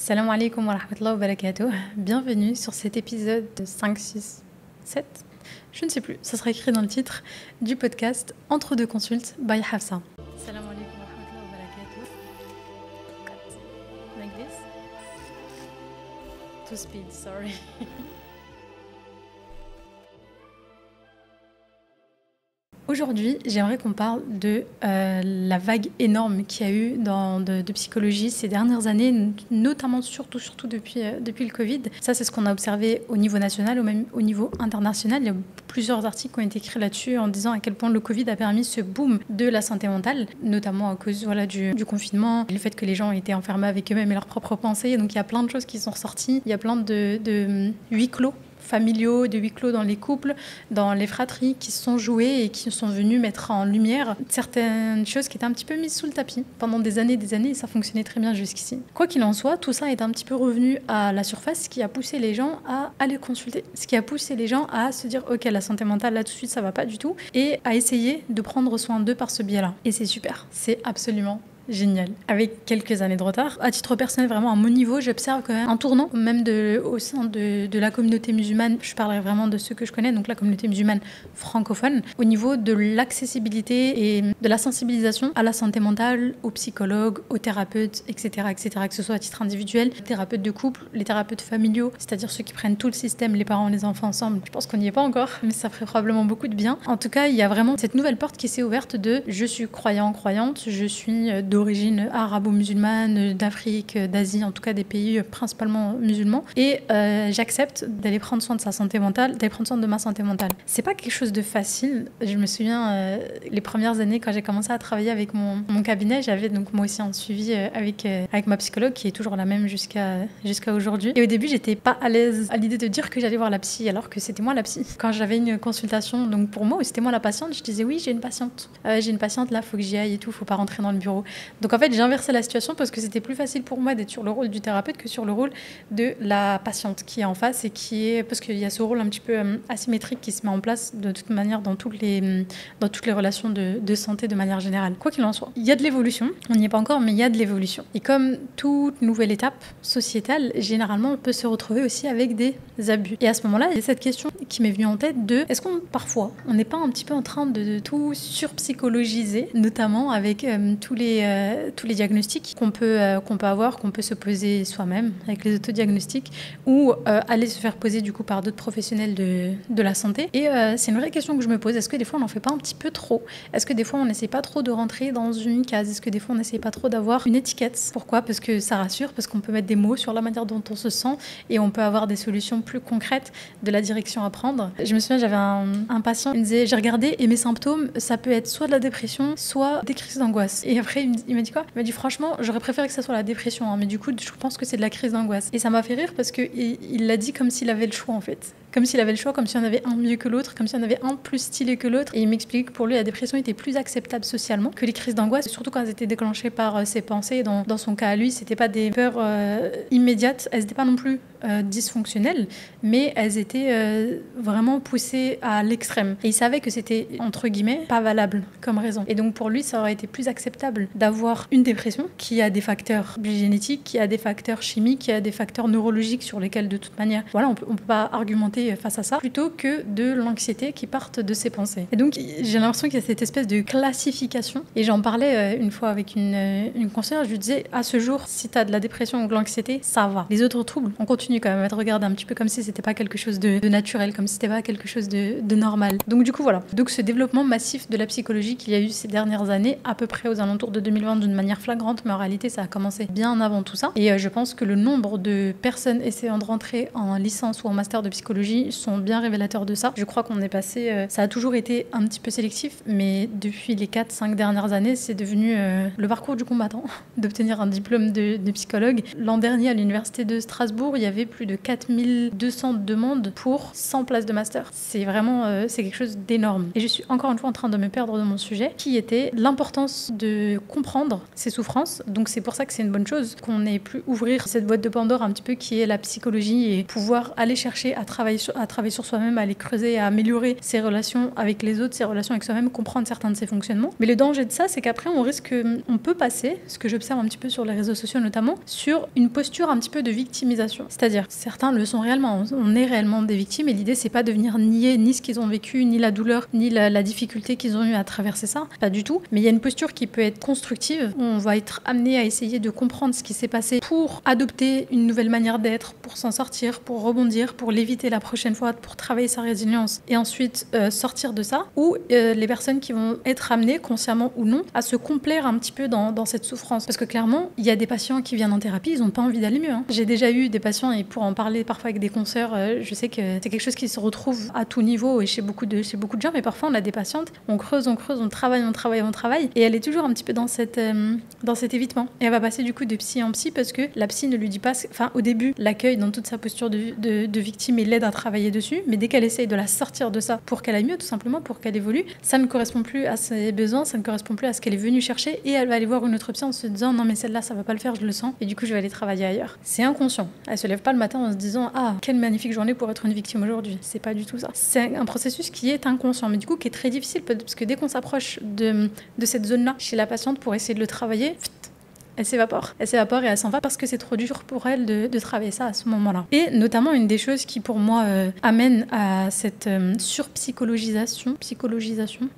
Salam alaikum wa rahmatullahi wa barakatuh. Bienvenue sur cet épisode 5, 6, 7. Je ne sais plus, ça sera écrit dans le titre du podcast Entre deux consultes by Hafsa. Salam alaikum wa rahmatullahi wa barakatuh. Like this. To speed, sorry. Aujourd'hui, j'aimerais qu'on parle de la vague énorme qu'il y a eu de psychologie ces dernières années, notamment surtout depuis le Covid. Ça, c'est ce qu'on a observé au niveau national ou même au niveau international. Il y a plusieurs articles qui ont été écrits là-dessus en disant à quel point le Covid a permis ce boom de la santé mentale, notamment à cause du confinement, le fait que les gens étaient enfermés avec eux-mêmes et leurs propres pensées. Donc il y a plein de choses qui sont ressorties. Il y a plein de huis clos familiaux, de huis clos dans les couples, dans les fratries qui se sont joués et qui sont venus mettre en lumière certaines choses qui étaient un petit peu mises sous le tapis pendant des années et ça fonctionnait très bien jusqu'ici. Quoi qu'il en soit, tout ça est un petit peu revenu à la surface, ce qui a poussé les gens à aller consulter, ce qui a poussé les gens à se dire ok, la santé mentale là tout de suite ça va pas du tout, et à essayer de prendre soin d'eux par ce biais-là. Et c'est super, c'est absolument génial. Avec quelques années de retard. À titre personnel, vraiment à mon niveau, j'observe quand même un tournant, même au sein de la communauté musulmane. Je parlerai vraiment de ceux que je connais, donc la communauté musulmane francophone, au niveau de l'accessibilité et de la sensibilisation à la santé mentale, aux psychologues, aux thérapeutes, etc., que ce soit à titre individuel, les thérapeutes de couple, les thérapeutes familiaux, c'est-à-dire ceux qui prennent tout le système, les parents, les enfants ensemble. Je pense qu'on n'y est pas encore, mais ça ferait probablement beaucoup de bien. En tout cas, il y a vraiment cette nouvelle porte qui s'est ouverte de je suis croyant, croyante, je suis d'origine arabo-musulmane, d'Afrique, d'Asie, en tout cas des pays principalement musulmans. Et j'accepte d'aller prendre soin de sa santé mentale, d'aller prendre soin de ma santé mentale. C'est pas quelque chose de facile. Je me souviens, les premières années, quand j'ai commencé à travailler avec mon cabinet, j'avais donc moi aussi un suivi avec ma psychologue, qui est toujours la même jusqu'à aujourd'hui. Et au début, j'étais pas à l'aise à l'idée de dire que j'allais voir la psy, alors que c'était moi la psy. Quand j'avais une consultation, donc pour moi, c'était moi la patiente, je disais oui, j'ai une patiente. Là, faut que j'y aille et tout, faut pas rentrer dans le bureau. Donc en fait, j'ai inversé la situation parce que c'était plus facile pour moi d'être sur le rôle du thérapeute que sur le rôle de la patiente qui est en face et parce qu'il y a ce rôle un petit peu asymétrique qui se met en place de toute manière dans toutes les relations de santé de manière générale. Quoi qu'il en soit, il y a de l'évolution. On n'y est pas encore, mais il y a de l'évolution. Et comme toute nouvelle étape sociétale, généralement, on peut se retrouver aussi avec des abus. Et à ce moment-là, il y a cette question qui m'est venue en tête de est-ce qu'on parfois, on n'est pas un petit peu en train de tout surpsychologiser, notamment avec tous les diagnostics qu'on peut avoir, qu'on peut se poser soi-même avec les autodiagnostics ou aller se faire poser du coup par d'autres professionnels de la santé. Et c'est une vraie question que je me pose. Est-ce que des fois on n'en fait pas un petit peu trop? Est-ce que des fois on n'essaie pas trop de rentrer dans une case? Est-ce que des fois on n'essaie pas trop d'avoir une étiquette? Pourquoi? Parce que ça rassure, parce qu'on peut mettre des mots sur la manière dont on se sent et on peut avoir des solutions plus concrètes de la direction à prendre. Je me souviens, j'avais un patient, il me disait j'ai regardé et mes symptômes, ça peut être soit de la dépression, soit des crises d'angoisse. Et après il m'a dit quoi? Il m'a dit franchement, j'aurais préféré que ça soit la dépression, hein, mais du coup, je pense que c'est de la crise d'angoisse. Et ça m'a fait rire parce qu'il l'a dit comme s'il avait le choix en fait. Comme s'il avait le choix, comme s'il y en avait un mieux que l'autre, comme s'il y en avait un plus stylé que l'autre. Et il m'expliquait que pour lui, la dépression était plus acceptable socialement que les crises d'angoisse, surtout quand elles étaient déclenchées par ses pensées. Dans son cas à lui, c'était pas des peurs immédiates, elles n'étaient pas non plus dysfonctionnelles, mais elles étaient vraiment poussées à l'extrême. Et il savait que c'était, entre guillemets, pas valable comme raison. Et donc pour lui, ça aurait été plus acceptable d'avoir une dépression qui a des facteurs génétiques, qui a des facteurs chimiques, qui a des facteurs neurologiques sur lesquels de toute manière, voilà, on peut pas argumenter face à ça, plutôt que de l'anxiété qui partent de ses pensées. Et donc j'ai l'impression qu'il y a cette espèce de classification, et j'en parlais une fois avec une conseillère, je lui disais à ce jour, si t'as de la dépression ou de l'anxiété, ça va. Les autres troubles, on continue quand même à te regarder un petit peu comme si c'était pas quelque chose de naturel, comme si c'était pas quelque chose de normal. Donc du coup voilà, donc ce développement massif de la psychologie qu'il y a eu ces dernières années, à peu près aux alentours de 2020 d'une manière flagrante, mais en réalité ça a commencé bien avant tout ça. Et je pense que le nombre de personnes essayant de rentrer en licence ou en master de psychologie sont bien révélateurs de ça. Je crois qu'on est passé, ça a toujours été un petit peu sélectif, mais depuis les 4-5 dernières années, c'est devenu le parcours du combattant d'obtenir un diplôme de psychologue. L'an dernier, à l'université de Strasbourg, il y avait plus de 4200 demandes pour 100 places de master. C'est vraiment, c'est quelque chose d'énorme. Et je suis encore une fois en train de me perdre dans mon sujet, qui était l'importance de comprendre ses souffrances. Donc c'est pour ça que c'est une bonne chose qu'on ait pu ouvrir cette boîte de Pandore un petit peu qui est la psychologie et pouvoir aller chercher à travailler travailler sur soi-même, à les creuser, à améliorer ses relations avec les autres, ses relations avec soi-même, comprendre certains de ses fonctionnements. Mais le danger de ça, c'est qu'après, on peut passer, ce que j'observe un petit peu sur les réseaux sociaux notamment, sur une posture un petit peu de victimisation. C'est-à-dire, certains le sont réellement, on est réellement des victimes et l'idée, c'est pas de venir nier ni ce qu'ils ont vécu, ni la douleur, ni la difficulté qu'ils ont eu à traverser ça, pas du tout. Mais il y a une posture qui peut être constructive, où on va être amené à essayer de comprendre ce qui s'est passé pour adopter une nouvelle manière d'être, pour s'en sortir, pour rebondir, pour l'éviter la prochaine fois, pour travailler sa résilience et ensuite sortir de ça. Ou les personnes qui vont être amenées, consciemment ou non, à se complaire un petit peu dans cette souffrance. Parce que clairement, il y a des patients qui viennent en thérapie, ils n'ont pas envie d'aller mieux. J'ai déjà eu des patients, et pour en parler parfois avec des consoeurs, je sais que c'est quelque chose qui se retrouve à tout niveau et chez beaucoup de gens, mais parfois on a des patientes, on creuse, on travaille, et elle est toujours un petit peu dans cet évitement. Et elle va passer du coup de psy en psy parce que la psy ne lui dit pas, enfin au début, l'accueille dans toute sa posture de victime et l'aide à travailler dessus, mais dès qu'elle essaye de la sortir de ça pour qu'elle aille mieux, tout simplement, pour qu'elle évolue, ça ne correspond plus à ses besoins, ça ne correspond plus à ce qu'elle est venue chercher, et elle va aller voir une autre psy en se disant non mais celle-là ça va pas le faire, je le sens, et du coup je vais aller travailler ailleurs. C'est inconscient. Elle se lève pas le matin en se disant ah quelle magnifique journée pour être une victime aujourd'hui. C'est pas du tout ça. C'est un processus qui est inconscient, mais du coup qui est très difficile parce que dès qu'on s'approche de cette zone-là chez la patiente pour essayer de le travailler, elle s'évapore et elle s'en va parce que c'est trop dur pour elle de travailler ça à ce moment-là. Et notamment une des choses qui pour moi amène à cette surpsychologisation,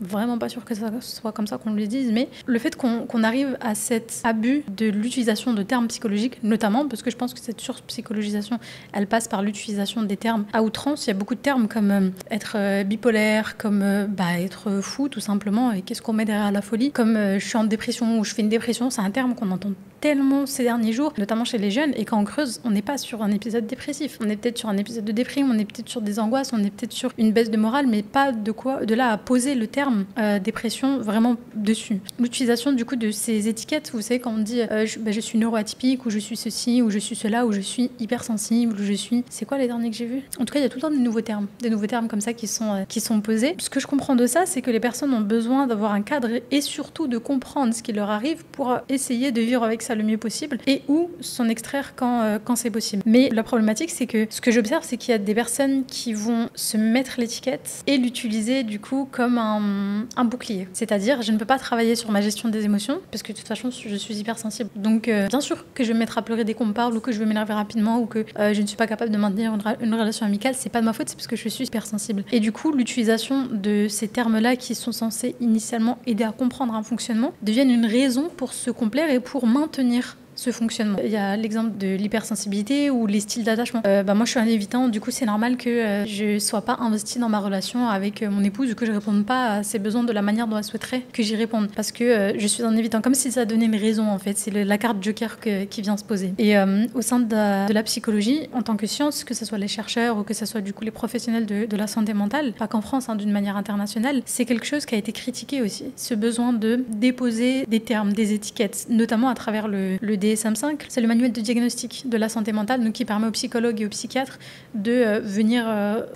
vraiment pas sûr que ça soit comme ça qu'on le dise, mais le fait qu'on arrive à cet abus de l'utilisation de termes psychologiques, notamment parce que je pense que cette surpsychologisation, elle passe par l'utilisation des termes à outrance. Il y a beaucoup de termes comme être bipolaire, comme être fou tout simplement, et qu'est-ce qu'on met derrière la folie, comme je suis en dépression ou je fais une dépression, c'est un terme qu'on entend tellement ces derniers jours, notamment chez les jeunes, et quand on creuse, on n'est pas sur un épisode dépressif, on est peut-être sur un épisode de déprime, on est peut-être sur des angoisses, on est peut-être sur une baisse de morale, mais pas de là à poser le terme dépression vraiment dessus. L'utilisation du coup de ces étiquettes, vous savez, quand on dit je suis neuroatypique, ou je suis ceci, ou je suis cela, ou je suis hypersensible, ou je suis... C'est quoi les derniers que j'ai vus? En tout cas, il y a tout le temps des nouveaux termes comme ça qui sont posés. Ce que je comprends de ça, c'est que les personnes ont besoin d'avoir un cadre et surtout de comprendre ce qui leur arrive pour essayer de vivre avec ça le mieux possible et ou s'en extraire quand c'est possible. Mais la problématique, c'est que ce que j'observe, c'est qu'il y a des personnes qui vont se mettre l'étiquette et l'utiliser du coup comme un bouclier. C'est-à-dire, je ne peux pas travailler sur ma gestion des émotions parce que de toute façon, je suis hypersensible. Donc, bien sûr que je vais me mettre à pleurer dès qu'on me parle, ou que je vais m'énerver rapidement, ou que je ne suis pas capable de maintenir une relation amicale. C'est pas de ma faute, c'est parce que je suis hypersensible. Et du coup, l'utilisation de ces termes-là qui sont censés initialement aider à comprendre un fonctionnement deviennent une raison pour se complaire et pour maintenir ce fonctionnement. Il y a l'exemple de l'hypersensibilité ou les styles d'attachement. Moi, je suis un évitant, du coup, c'est normal que je sois pas investie dans ma relation avec mon épouse, ou que je réponde pas à ses besoins de la manière dont elle souhaiterait que j'y réponde. Parce que je suis un évitant, comme si ça donnait une raison, en fait. C'est la carte joker qui vient se poser. Et au sein de la psychologie, en tant que science, que ce soit les chercheurs ou que ce soit du coup les professionnels de la santé mentale, pas qu'en France, d'une manière internationale, c'est quelque chose qui a été critiqué aussi. Ce besoin de déposer des termes, des étiquettes, notamment à travers le DSM-5, c'est le manuel de diagnostic de la santé mentale, donc qui permet aux psychologues et aux psychiatres de venir,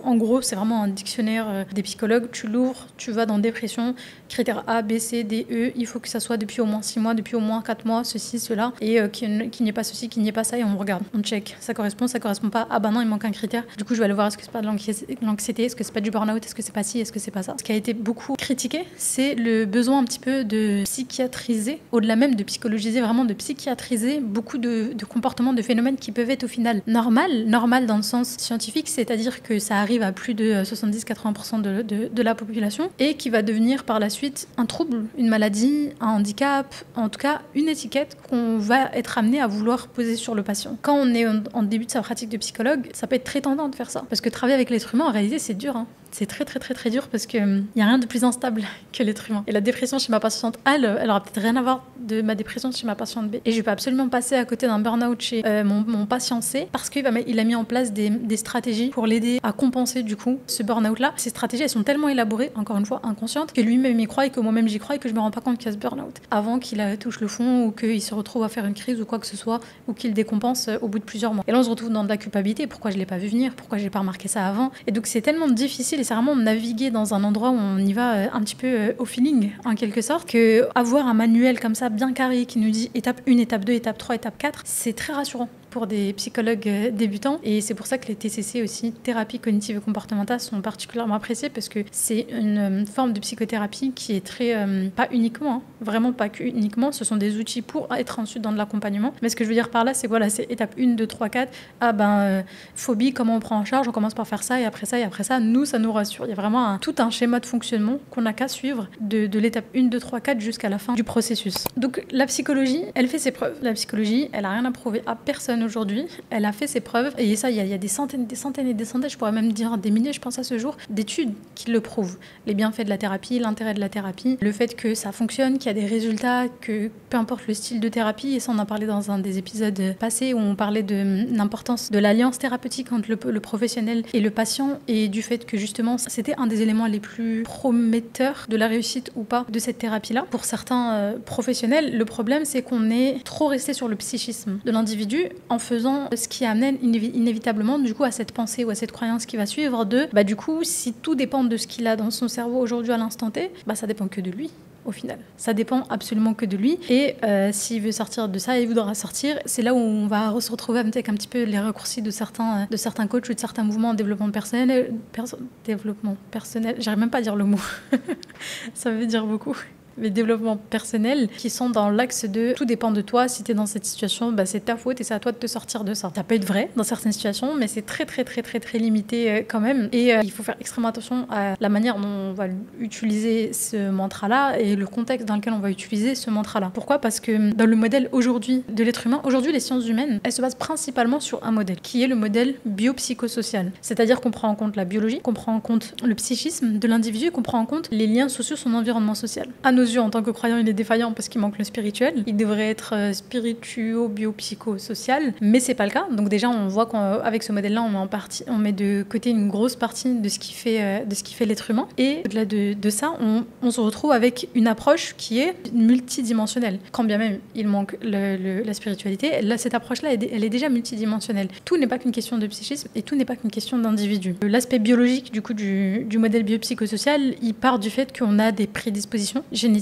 en gros, c'est vraiment un dictionnaire des psychologues, tu l'ouvres, tu vas dans dépression, critères A, B, C, D, E, il faut que ça soit depuis au moins 6 mois, depuis au moins 4 mois, ceci, cela, et qu'il n'y ait pas ceci, qu'il n'y ait pas ça, et on regarde, on check, ça correspond pas, ah bah non, il manque un critère, du coup je vais aller voir, est-ce que c'est pas de l'anxiété, est-ce que c'est pas du burn-out, est-ce que c'est pas ci, est-ce que c'est pas ça. Ce qui a été beaucoup critiqué, c'est le besoin un petit peu de psychiatriser, au-delà même de psychologiser, vraiment de psychiatriser beaucoup de comportements, de phénomènes qui peuvent être au final normal dans le sens scientifique, c'est-à-dire que ça arrive à plus de 70-80% de la population, et qui va devenir par la suite un trouble, une maladie, un handicap, en tout cas une étiquette qu'on va être amené à vouloir poser sur le patient. Quand on est en début de sa pratique de psychologue, ça peut être très tentant de faire ça, parce que travailler avec l'être humain, en réalité, c'est dur, hein. C'est très très très très dur parce qu'il n'y a rien de plus instable que l'être humain. Et la dépression chez ma patiente A, elle aura peut-être rien à voir de ma dépression chez ma patiente B. Et je vais absolument passer à côté d'un burn-out chez mon patient C parce qu'il a mis en place des stratégies pour l'aider à compenser du coup ce burn-out-là. Ces stratégies, elles sont tellement élaborées, encore une fois inconscientes, que lui-même y croit et que moi-même j'y crois et que je me rends pas compte qu'il y a ce burn-out avant qu'il touche le fond ou qu'il se retrouve à faire une crise ou quoi que ce soit, ou qu'il décompense au bout de plusieurs mois. Et là, on se retrouve dans de la culpabilité. Pourquoi je l'ai pas vu venir? Pourquoi j'ai pas remarqué ça avant? Et donc, c'est tellement difficile, et c'est vraiment naviguer dans un endroit où on y va un petit peu au feeling, en quelque sorte, que avoir un manuel comme ça, bien carré, qui nous dit étape 1, étape 2, étape 3, étape 4, c'est très rassurant pour des psychologues débutants. Et c'est pour ça que les TCC aussi, thérapie cognitive et comportementale, sont particulièrement appréciés parce que c'est une forme de psychothérapie qui est très, pas uniquement, vraiment pas uniquement, ce sont des outils pour être ensuite dans de l'accompagnement. Mais ce que je veux dire par là, c'est voilà, c'est étape 1, 2, 3, 4. Phobie, comment on prend en charge, on commence par faire ça et après ça et après ça, nous, ça nous rassure. Il y a vraiment tout un schéma de fonctionnement qu'on n'a qu'à suivre de l'étape 1, 2, 3, 4 jusqu'à la fin du processus. Donc la psychologie, elle fait ses preuves. La psychologie, elle a rien à prouver à personne aujourd'hui. Elle a fait ses preuves et ça, il y a des centaines et des centaines, je pourrais même dire des milliers, je pense à ce jour, d'études qui le prouvent. Les bienfaits de la thérapie, l'intérêt de la thérapie, le fait que ça fonctionne, qu'il y a des résultats, que peu importe le style de thérapie, et ça on en parlait dans un des épisodes passés où on parlait de l'importance de l'alliance thérapeutique entre le professionnel et le patient et du fait que justement c'était un des éléments les plus prometteurs de la réussite ou pas de cette thérapie-là. Pour certains professionnels, le problème c'est qu'on est trop resté sur le psychisme de l'individu en faisant ce qui amène inévitablement du coup à cette pensée ou à cette croyance qui va suivre de du coup si tout dépend de ce qu'il a dans son cerveau aujourd'hui à l'instant T, ça dépend que de lui. Au final, ça dépend absolument que de lui et s'il veut sortir de ça, il voudra sortir. C'est là où on va se retrouver avec un petit peu les raccourcis de certains coachs ou de certains mouvements en développement personnel. J'arrive même pas à dire le mot. Ça veut dire beaucoup. Les développements personnels qui sont dans l'axe de tout dépend de toi. Si tu es dans cette situation, c'est ta faute et c'est à toi de te sortir de ça. Ça peut être vrai dans certaines situations, mais c'est très très très très très limité quand même. Et il faut faire extrêmement attention à la manière dont on va utiliser ce mantra-là et le contexte dans lequel on va utiliser ce mantra-là. Pourquoi ? Parce que dans le modèle aujourd'hui de l'être humain, aujourd'hui les sciences humaines, elles se basent principalement sur un modèle qui est le modèle biopsychosocial. C'est-à-dire qu'on prend en compte la biologie, qu'on prend en compte le psychisme de l'individu, qu'on prend en compte les liens sociaux, son environnement social. À nos yeux, en tant que croyant, il est défaillant parce qu'il manque le spirituel. Il devrait être spirituo-biopsychosocial, mais c'est pas le cas. Donc déjà, on voit qu'avec ce modèle-là, on met de côté une grosse partie de ce qui fait l'être humain. Et au-delà de ça, on se retrouve avec une approche qui est multidimensionnelle. Quand bien même il manque la spiritualité, là, cette approche-là, elle est déjà multidimensionnelle. Tout n'est pas qu'une question de psychisme et tout n'est pas qu'une question d'individu. L'aspect biologique du coup du modèle biopsychosocial, il part du fait qu'on a des prédispositions génétiques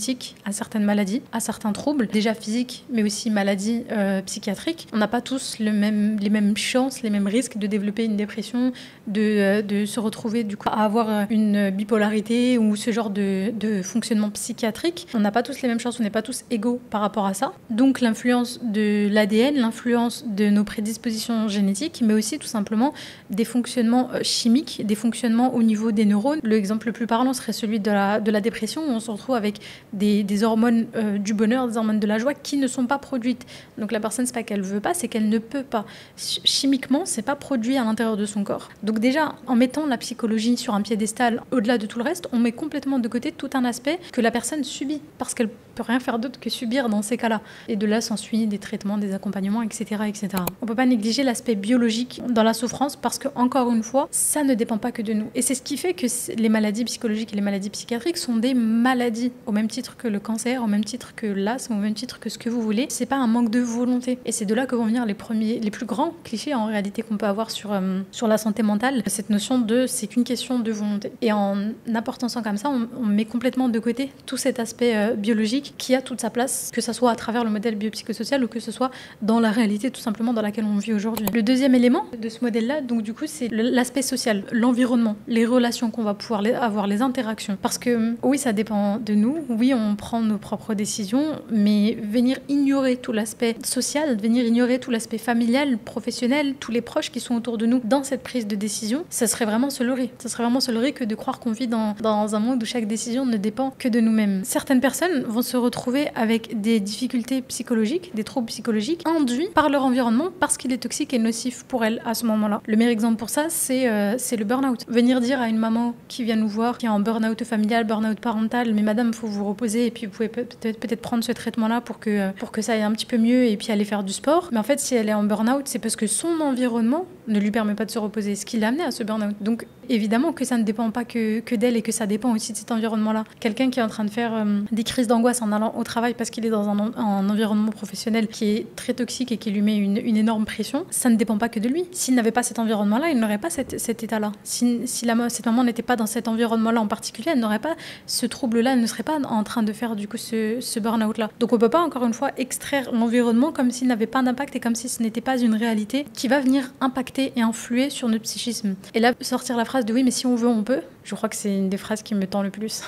à certaines maladies, à certains troubles, déjà physiques, mais aussi maladies psychiatriques. On n'a pas tous les mêmes chances, les mêmes risques de développer une dépression, de se retrouver du coup à avoir une bipolarité ou ce genre de fonctionnement psychiatrique. On n'a pas tous les mêmes chances, on n'est pas tous égaux par rapport à ça. Donc l'influence de l'ADN, l'influence de nos prédispositions génétiques, mais aussi tout simplement des fonctionnements chimiques, des fonctionnements au niveau des neurones. L'exemple le plus parlant serait celui de la dépression, où on se retrouve avec des hormones du bonheur, des hormones de la joie qui ne sont pas produites. Donc la personne, c'est pas qu'elle veut pas, c'est qu'elle ne peut pas. Chimiquement, c'est pas produit à l'intérieur de son corps. Donc déjà, en mettant la psychologie sur un piédestal, au-delà de tout le reste, on met complètement de côté tout un aspect que la personne subit, parce qu'elle peut rien faire d'autre que subir dans ces cas-là. Et de là s'ensuit des traitements, des accompagnements, etc., etc. On peut pas négliger l'aspect biologique dans la souffrance, parce que encore une fois, ça ne dépend pas que de nous. Et c'est ce qui fait que les maladies psychologiques et les maladies psychiatriques sont des maladies, au même titre que le cancer, au même titre que l'asthme, au même titre que ce que vous voulez. C'est pas un manque de volonté. Et c'est de là que vont venir les plus grands clichés en réalité qu'on peut avoir sur la santé mentale. Cette notion de c'est qu'une question de volonté. Et en apportant ça comme ça, on met complètement de côté tout cet aspect biologique qui a toute sa place, que ce soit à travers le modèle biopsychosocial ou que ce soit dans la réalité tout simplement dans laquelle on vit aujourd'hui. Le deuxième élément de ce modèle-là, donc du coup, c'est l'aspect social, l'environnement, les relations qu'on va pouvoir avoir, les interactions. Parce que oui, ça dépend de nous, oui, on prend nos propres décisions, mais venir ignorer tout l'aspect social, venir ignorer tout l'aspect familial, professionnel, tous les proches qui sont autour de nous dans cette prise de décision, ça serait vraiment se leurrer. Ça serait vraiment se leurrer que de croire qu'on vit dans un monde où chaque décision ne dépend que de nous-mêmes. Certaines personnes vont se retrouver avec des difficultés psychologiques, des troubles psychologiques induits par leur environnement parce qu'il est toxique et nocif pour elles à ce moment-là. Le meilleur exemple pour ça, c'est le burn-out. Venir dire à une maman qui vient nous voir, qui est en burn-out familial, burn-out parental, mais madame, il faut vous reposer et puis vous pouvez peut-être prendre ce traitement-là pour que ça aille un petit peu mieux et puis aller faire du sport. Mais en fait, si elle est en burn-out, c'est parce que son environnement ne lui permet pas de se reposer, ce qui l'a amené à ce burn-out. Donc évidemment que ça ne dépend pas que d'elle et que ça dépend aussi de cet environnement-là. Quelqu'un qui est en train de faire des crises d'angoisse en allant au travail parce qu'il est dans un environnement professionnel qui est très toxique et qui lui met une énorme pression, ça ne dépend pas que de lui. S'il n'avait pas cet environnement-là, il n'aurait pas cet état-là. Si cette maman n'était pas dans cet environnement-là en particulier, elle n'aurait pas ce trouble-là, elle ne serait pas en train de faire du coup ce burn-out-là. Donc on ne peut pas encore une fois extraire l'environnement comme s'il n'avait pas d'impact et comme si ce n'était pas une réalité qui va venir impacter et influer sur notre psychisme. Et là, sortir la phrase de oui, mais si on veut, on peut, je crois que c'est une des phrases qui me tend le plus.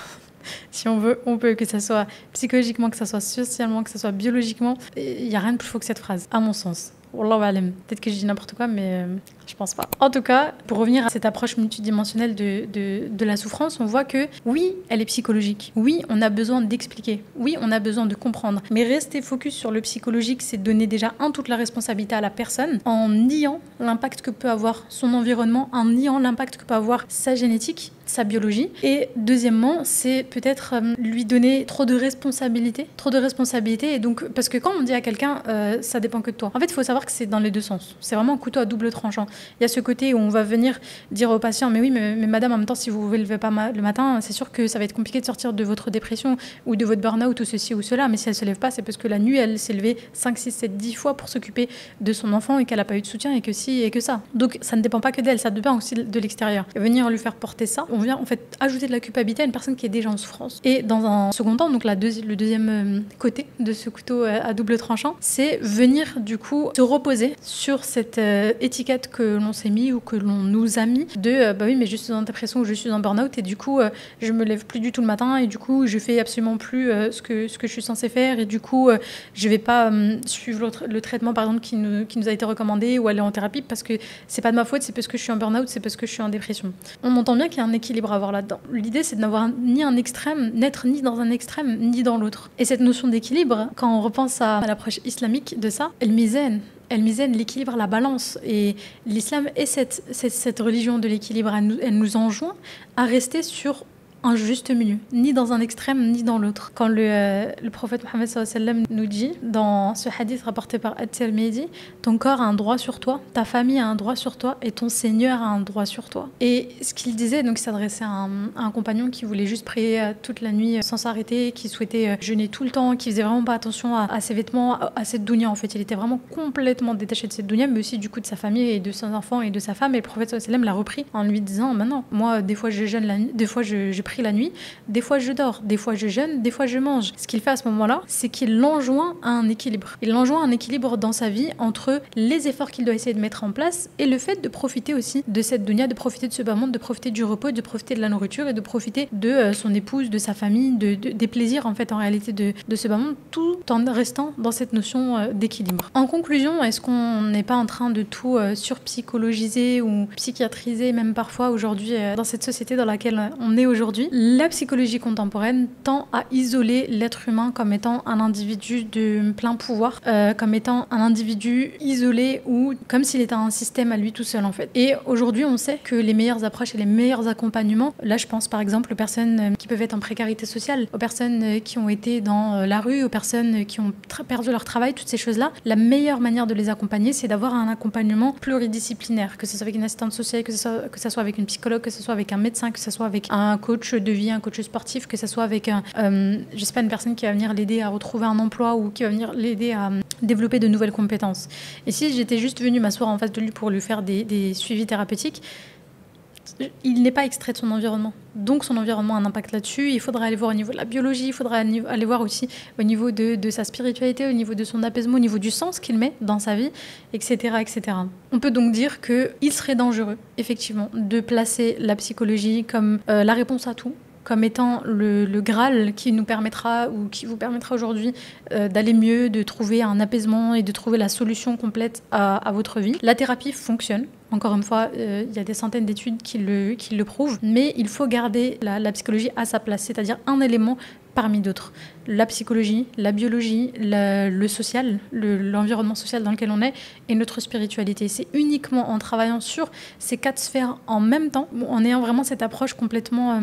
Si on veut, on peut, que ça soit psychologiquement, que ça soit socialement, que ça soit biologiquement. Il n'y a rien de plus faux que cette phrase, à mon sens. Wallahu alam. Peut-être que je dis n'importe quoi, mais je pense pas. En tout cas, pour revenir à cette approche multidimensionnelle de la souffrance, on voit que oui, elle est psychologique. Oui, on a besoin d'expliquer. Oui, on a besoin de comprendre. Mais rester focus sur le psychologique, c'est donner déjà toute la responsabilité à la personne en niant l'impact que peut avoir son environnement, en niant l'impact que peut avoir sa génétique, sa biologie. Et deuxièmement, c'est peut-être lui donner trop de responsabilités. Et donc, parce que quand on dit à quelqu'un, ça dépend que de toi. En fait, il faut savoir que c'est dans les deux sens. C'est vraiment un couteau à double tranchant. Il y a ce côté où on va venir dire au patient, mais oui, mais madame, en même temps, si vous ne vous levez pas le matin, c'est sûr que ça va être compliqué de sortir de votre dépression ou de votre burn-out ou ceci ou cela. Mais si elle ne se lève pas, c'est parce que la nuit, elle s'est levée 5, 6, 7, 10 fois pour s'occuper de son enfant et qu'elle n'a pas eu de soutien et que si et que ça. Donc, ça ne dépend pas que d'elle, ça dépend aussi de l'extérieur. Et venir lui faire porter ça, on vient en fait ajouter de la culpabilité à une personne qui est déjà en souffrance. Et dans un second temps, donc le deuxième côté de ce couteau à double tranchant, c'est venir du coup se reposer sur cette étiquette que l'on s'est mis ou que l'on nous a mis de bah oui, mais je suis en dépression ou je suis en burn-out et du coup je me lève plus du tout le matin et du coup je fais absolument plus ce que je suis censée faire et du coup je vais pas suivre le traitement par exemple qui nous a été recommandé ou aller en thérapie parce que c'est pas de ma faute, c'est parce que je suis en burn-out, c'est parce que je suis en dépression. On entend bien qu'il y a un équilibre à avoir là-dedans. L'idée c'est de n'avoir ni un extrême, n'être ni dans un extrême ni dans l'autre. Et cette notion d'équilibre, quand on repense à l'approche islamique de ça, elle misène l'équilibre, la balance. Et l'islam est cette religion de l'équilibre. Elle nous enjoint à rester sur un juste milieu, ni dans un extrême, ni dans l'autre. Quand le prophète Mohammed sallallahu alayhi wa sallam nous dit, dans ce hadith rapporté par At-Tirmidhi, ton corps a un droit sur toi, ta famille a un droit sur toi, et ton Seigneur a un droit sur toi. Et ce qu'il disait, donc il s'adressait à un compagnon qui voulait juste prier toute la nuit sans s'arrêter, qui souhaitait jeûner tout le temps, qui faisait vraiment pas attention à ses vêtements, à cette dunya en fait. Il était vraiment complètement détaché de cette dunya, mais aussi du coup de sa famille et de ses enfants et de sa femme. Et le prophète sallallahu alayhi wa sallam l'a repris en lui disant, maintenant, moi des fois je jeûne la nuit, des fois je prie la nuit, des fois je dors, des fois je jeûne, des fois je mange. Ce qu'il fait à ce moment-là, c'est qu'il l'enjoint à un équilibre. Il l'enjoint à un équilibre dans sa vie entre les efforts qu'il doit essayer de mettre en place et le fait de profiter aussi de cette dunya, de profiter de ce bas monde, de profiter du repos, de profiter de la nourriture et de profiter de son épouse, de sa famille, des plaisirs en fait en réalité de ce bas monde, tout en restant dans cette notion d'équilibre. En conclusion, est-ce qu'on n'est pas en train de tout surpsychologiser ou psychiatriser même parfois aujourd'hui dans cette société dans laquelle on est aujourd'hui? La psychologie contemporaine tend à isoler l'être humain comme étant un individu de plein pouvoir, comme étant un individu isolé ou comme s'il était un système à lui tout seul en fait. Et aujourd'hui, on sait que les meilleures approches et les meilleurs accompagnements, là je pense par exemple aux personnes qui peuvent être en précarité sociale, aux personnes qui ont été dans la rue, aux personnes qui ont perdu leur travail, toutes ces choses-là, la meilleure manière de les accompagner, c'est d'avoir un accompagnement pluridisciplinaire, que ce soit avec une assistante sociale, que ce soit avec une psychologue, que ce soit avec un médecin, que ce soit avec un coach de vie, un coach sportif, que ce soit avec je sais pas, une personne qui va venir l'aider à retrouver un emploi ou qui va venir l'aider à développer de nouvelles compétences. Et si j'étais juste venue m'asseoir en face de lui pour lui faire des suivis thérapeutiques, il n'est pas extrait de son environnement. Donc son environnement a un impact là-dessus. Il faudra aller voir au niveau de la biologie, il faudra aller voir aussi au niveau de sa spiritualité, au niveau de son apaisement, au niveau du sens qu'il met dans sa vie, etc., etc. On peut donc dire qu'il serait dangereux, effectivement, de placer la psychologie comme la réponse à tout, comme étant le Graal qui nous permettra ou qui vous permettra aujourd'hui d'aller mieux, de trouver un apaisement et de trouver la solution complète à votre vie. La thérapie fonctionne. Encore une fois, il y a des centaines d'études qui le prouvent, mais il faut garder la psychologie à sa place, c'est-à-dire un élément parmi d'autres. La psychologie, la biologie, le social, l'environnement social dans lequel on est et notre spiritualité. C'est uniquement en travaillant sur ces 4 sphères en même temps, en ayant vraiment cette approche complètement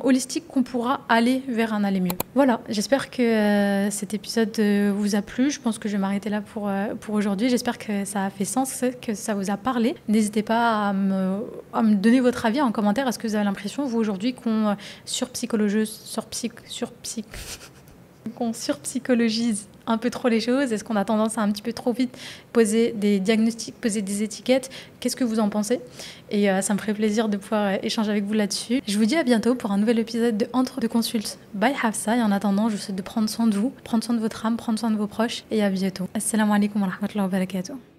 holistique qu'on pourra aller vers un aller mieux. Voilà, j'espère que cet épisode vous a plu. Je pense que je vais m'arrêter là pour aujourd'hui. J'espère que ça a fait sens, que ça vous a parlé. N'hésitez pas à me donner votre avis en commentaire. Est-ce que vous avez l'impression, vous, aujourd'hui, qu'on surpsychologie, qu'on surpsychologise un peu trop les choses? Est-ce qu'on a tendance à un petit peu trop vite poser des diagnostics, poser des étiquettes? Qu'est-ce que vous en pensez? Et ça me ferait plaisir de pouvoir échanger avec vous là-dessus. Je vous dis à bientôt pour un nouvel épisode de Entre deux consultes by Hafsa. Et en attendant, je vous souhaite de prendre soin de vous, prendre soin de votre âme, prendre soin de vos proches. Et à bientôt. Assalamu alaikum wa rahmatullahi wa barakatuh.